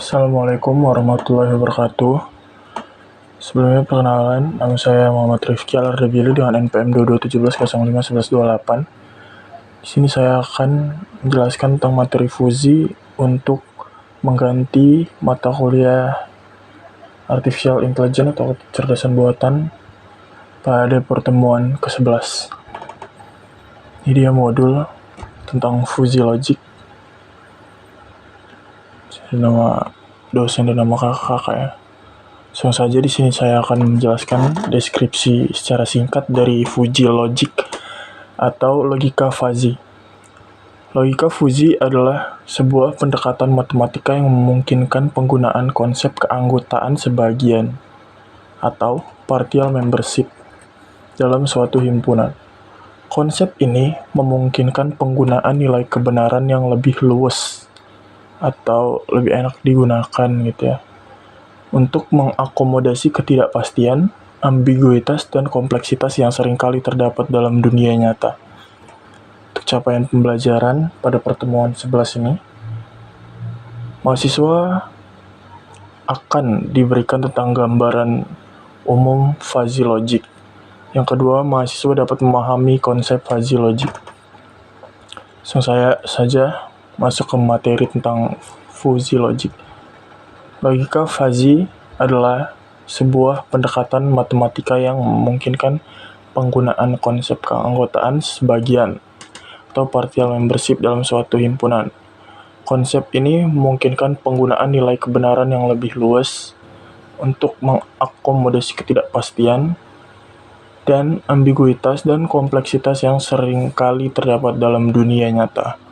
Assalamualaikum warahmatullahi wabarakatuh. Sebelumnya perkenalan, nama saya Muhammad Rifki Al-Ardabili dengan NPM 2217051128. Di sini saya akan menjelaskan tentang materi fuzi untuk mengganti mata kuliah Artificial Intelligence atau kecerdasan buatan pada pertemuan ke-11. Ini dia modul tentang fuzzy logic. Nama dosen dan nama kakak ya. Langsung saja di sini saya akan menjelaskan deskripsi secara singkat dari fuzzy logic atau logika fuzzy. Logika fuzzy adalah sebuah pendekatan matematika yang memungkinkan penggunaan konsep keanggotaan sebagian atau partial membership dalam suatu himpunan. Konsep ini memungkinkan penggunaan nilai kebenaran yang lebih luas atau lebih enak digunakan gitu ya, untuk mengakomodasi ketidakpastian, ambiguitas, dan kompleksitas yang seringkali terdapat dalam dunia nyata. Untuk capaian pembelajaran pada pertemuan 11 ini, mahasiswa akan diberikan tentang gambaran umum fuzzy logic. Yang kedua, mahasiswa dapat memahami konsep fuzzy logic. Langsung saya saja masuk ke materi tentang fuzzy logic. Logika fuzzy adalah sebuah pendekatan matematika yang memungkinkan penggunaan konsep keanggotaan sebagian atau partial membership dalam suatu himpunan. Konsep ini memungkinkan penggunaan nilai kebenaran yang lebih luas untuk mengakomodasi ketidakpastian dan ambiguitas dan kompleksitas yang seringkali terdapat dalam dunia nyata.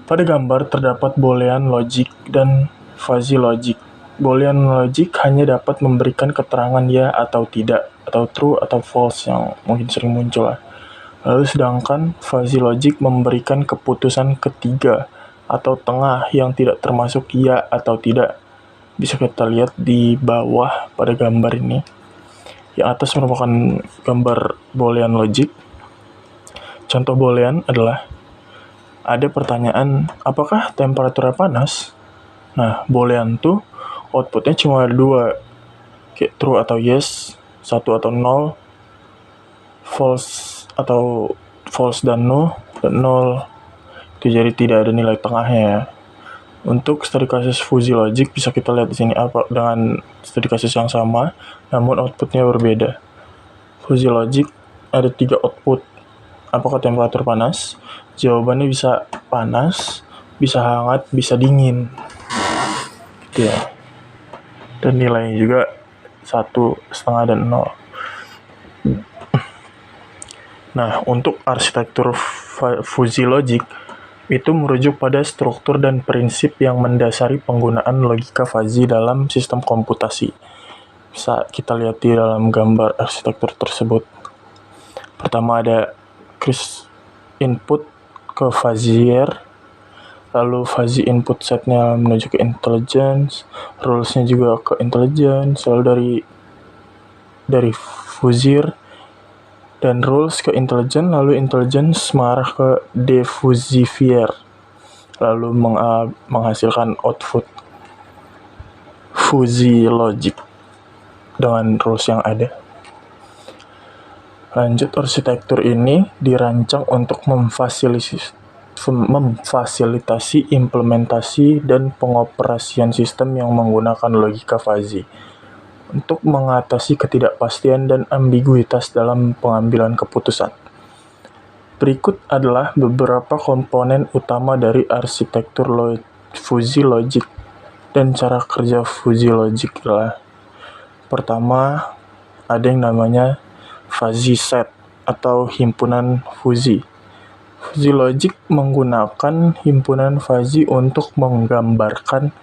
Pada gambar terdapat boolean logic dan fuzzy logic. Boolean logic hanya dapat memberikan keterangan ya atau tidak, atau true atau false yang mungkin sering muncul. Lalu sedangkan fuzzy logic memberikan keputusan ketiga atau tengah yang tidak termasuk ya atau tidak. Bisa kita lihat di bawah pada gambar ini. Yang atas merupakan gambar boolean logic. Contoh boolean adalah ada pertanyaan, apakah temperatur panas? Nah, boolean tuh outputnya cuma ada dua, kayak true atau yes, 1 atau 0, false atau false dan no, dan 0. Itu jadi tidak ada nilai tengahnya ya. Untuk studi kasus fuzzy logic bisa kita lihat di sini apa dengan studi kasus yang sama, namun outputnya berbeda. Fuzzy logic ada 3 output. Apakah temperatur panas? Jawabannya bisa panas, bisa hangat, bisa dingin. Gitu ya. Dan nilainya juga 1,5 dan 0. Nah, untuk arsitektur fuzzy logic itu merujuk pada struktur dan prinsip yang mendasari penggunaan logika fuzzy dalam sistem komputasi. Bisa kita lihat di dalam gambar arsitektur tersebut. Pertama ada Cris input ke fuzzier, lalu fuzzy input setnya menuju ke intelligence, rulesnya juga ke intelligence, lalu dari fuzzier dan rules ke intelligence, lalu intelligence mengarah ke defuzzifier, lalu menghasilkan output fuzzy logic dengan rules yang ada. Lanjut, arsitektur ini dirancang untuk memfasilitasi implementasi dan pengoperasian sistem yang menggunakan logika fuzzy untuk mengatasi ketidakpastian dan ambiguitas dalam pengambilan keputusan. Berikut adalah beberapa komponen utama dari arsitektur fuzzy logic dan cara kerja fuzzy logic adalah: pertama, ada yang namanya fuzzy set atau himpunan fuzzy. Fuzzy logic menggunakan himpunan fuzzy untuk menggambarkan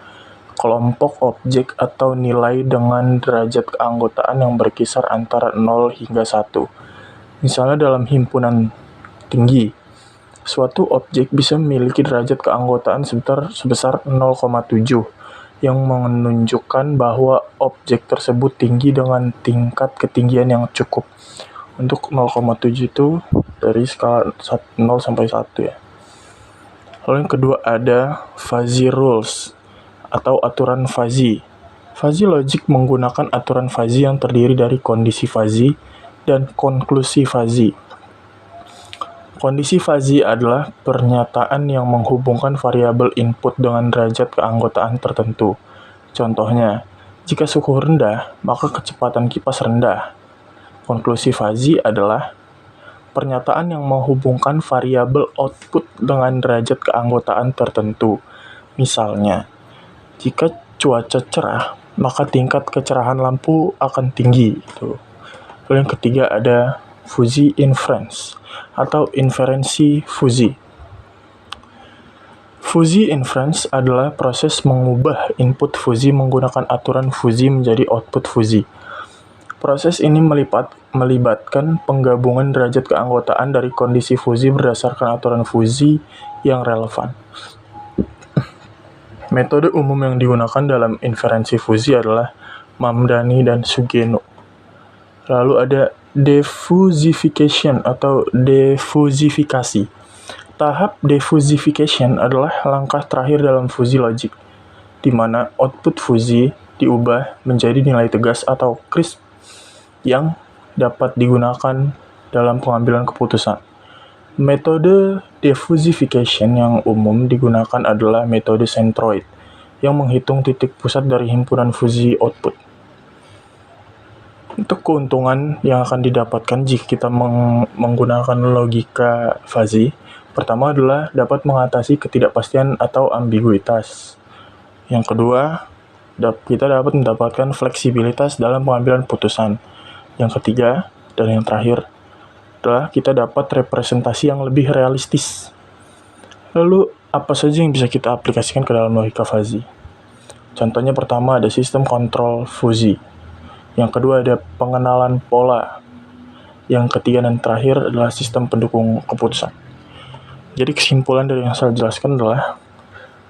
kelompok objek atau nilai dengan derajat keanggotaan yang berkisar antara 0 hingga 1. Misalnya dalam himpunan tinggi, suatu objek bisa memiliki derajat keanggotaan sebesar 0,7 yang menunjukkan bahwa objek tersebut tinggi dengan tingkat ketinggian yang cukup. Untuk 0,7 itu dari skala 0 sampai 1 ya. Lalu yang kedua ada fuzzy rules atau aturan fuzzy. Fuzzy logic menggunakan aturan fuzzy yang terdiri dari kondisi fuzzy dan konklusi fuzzy. Kondisi fuzzy adalah pernyataan yang menghubungkan variabel input dengan derajat keanggotaan tertentu. Contohnya, jika suhu rendah, maka kecepatan kipas rendah. Konklusi fuzzy adalah pernyataan yang menghubungkan variabel output dengan derajat keanggotaan tertentu. Misalnya, jika cuaca cerah, maka tingkat kecerahan lampu akan tinggi. Lalu yang ketiga ada fuzzy inference atau inferensi fuzzy. Fuzzy inference adalah proses mengubah input fuzzy menggunakan aturan fuzzy menjadi output fuzzy. Proses ini melibatkan penggabungan derajat keanggotaan dari kondisi fuzzy berdasarkan aturan fuzzy yang relevan. Metode umum yang digunakan dalam inferensi fuzzy adalah Mamdani dan Sugeno. Lalu ada diffusification atau defusifikasi. Tahap diffusification adalah langkah terakhir dalam fuzzy logic, di mana output fuzzy diubah menjadi nilai tegas atau crisp yang dapat digunakan dalam pengambilan keputusan. Metode diffusification yang umum digunakan adalah metode centroid, yang menghitung titik pusat dari himpunan fuzzy output. Untuk keuntungan yang akan didapatkan jika kita menggunakan logika fuzzy, pertama adalah dapat mengatasi ketidakpastian atau ambiguitas. Yang kedua, kita dapat mendapatkan fleksibilitas dalam pengambilan putusan. Yang ketiga, dan yang terakhir, adalah kita dapat representasi yang lebih realistis. Lalu, apa saja yang bisa kita aplikasikan ke dalam logika fuzzy? Contohnya pertama ada sistem kontrol fuzzy. Yang kedua ada pengenalan pola. Yang ketiga dan terakhir adalah sistem pendukung keputusan. Jadi kesimpulan dari yang saya jelaskan adalah,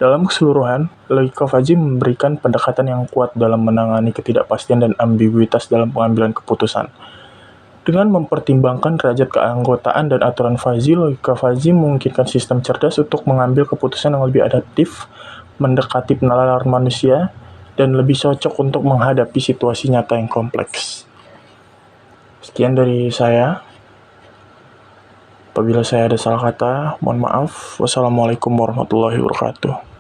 dalam keseluruhan, logika fuzzy memberikan pendekatan yang kuat dalam menangani ketidakpastian dan ambiguitas dalam pengambilan keputusan. Dengan mempertimbangkan derajat keanggotaan dan aturan fuzzy, logika fuzzy memungkinkan sistem cerdas untuk mengambil keputusan yang lebih adaptif, mendekati penalaran manusia, dan lebih cocok untuk menghadapi situasi nyata yang kompleks. Sekian dari saya. Apabila saya ada salah kata, mohon maaf. Wassalamualaikum warahmatullahi wabarakatuh.